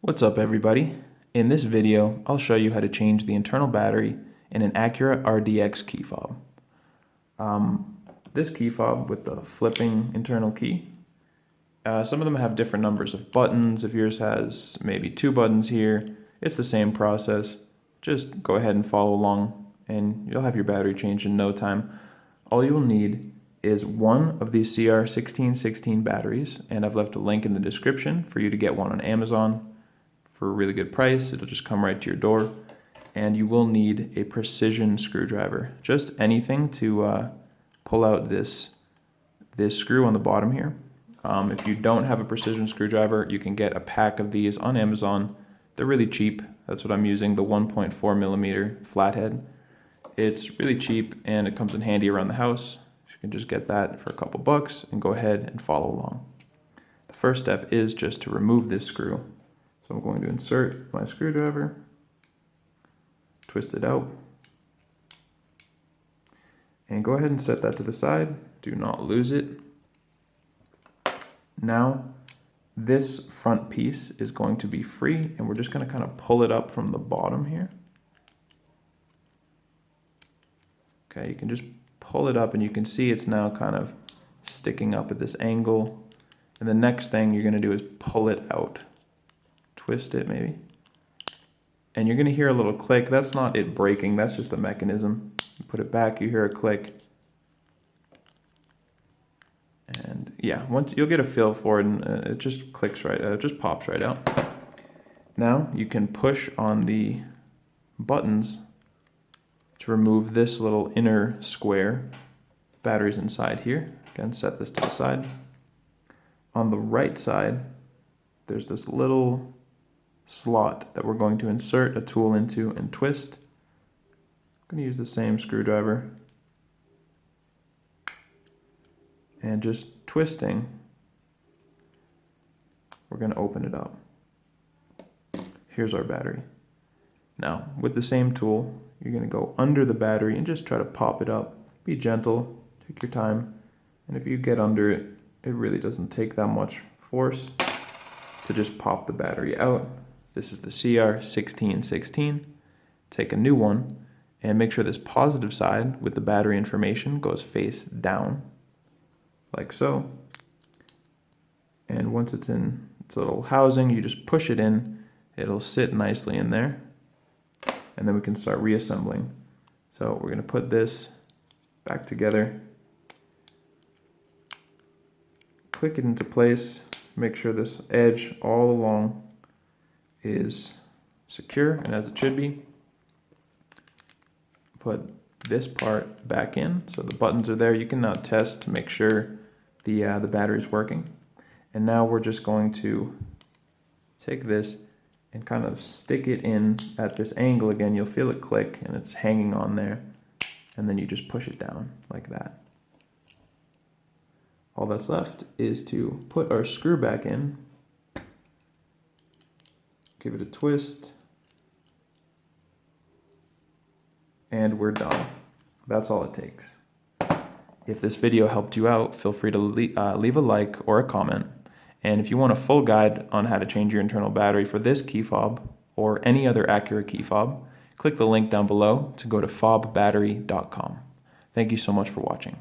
What's up everybody? In this video, I'll show you how to change the internal battery in an Acura RDX key fob. This key fob with the flipping internal key, some of them have different numbers of buttons. If yours has maybe 2 buttons here, it's the same process. Just go ahead and follow along and you'll have your battery changed in no time. All you'll need is one of these CR1616 batteries, and I've left a link in the description for you to get one on Amazon for a really good price. It'll just come right to your door. And you will need a precision screwdriver, just anything to pull out this screw on the bottom here. If you don't have a precision screwdriver, you can get a pack of these on Amazon. They're really cheap. That's what I'm using, the 1.4 millimeter flathead. It's really cheap and it comes in handy around the house. You can just get that for a couple bucks and go ahead and follow along. The first step is just to remove this screw. So I'm going to insert my screwdriver, twist it out, and go ahead and set that to the side. Do not lose it. Now, this front piece is going to be free, and we're just going to kind of pull it up from the bottom here. Okay, you can just pull it up, and you can see it's now kind of sticking up at this angle. And the next thing you're going to do is pull it out. Twist it maybe, and you're going to hear a little click. That's not it breaking, that's just the mechanism. You put it back, you hear a click, and yeah, once you'll get a feel for it, and it just clicks right, it just pops right out. Now you can push on the buttons to remove this little inner square. Battery's inside here. Again, set this to the side. On the right side, there's this little slot that we're going to insert a tool into and twist. I'm going to use the same screwdriver, and just twisting, we're going to open it up. Here's our battery. Now with the same tool, you're going to go under the battery and just try to pop it up. Be gentle, take your time, and if you get under it, it really doesn't take that much force to just pop the battery out. This is the CR1616. Take a new one and make sure this positive side with the battery information goes face down, like so. And once it's in its little housing, you just push it in. It'll sit nicely in there. And then we can start reassembling. So we're going to put this back together. Click it into place. Make sure this edge all along is secure and as it should be. Put this part back in, so the buttons are there. You can now test to make sure the battery is working. And now we're just going to take this and kind of stick it in at this angle again. You'll feel it click and it's hanging on there, and then you just push it down like that. All that's left is to put our screw back in. Give it a twist, and we're done. That's all it takes. If this video helped you out, feel free to leave a like or a comment. And if you want a full guide on how to change your internal battery for this key fob or any other Acura key fob, click the link down below to go to fobbattery.com. Thank you so much for watching.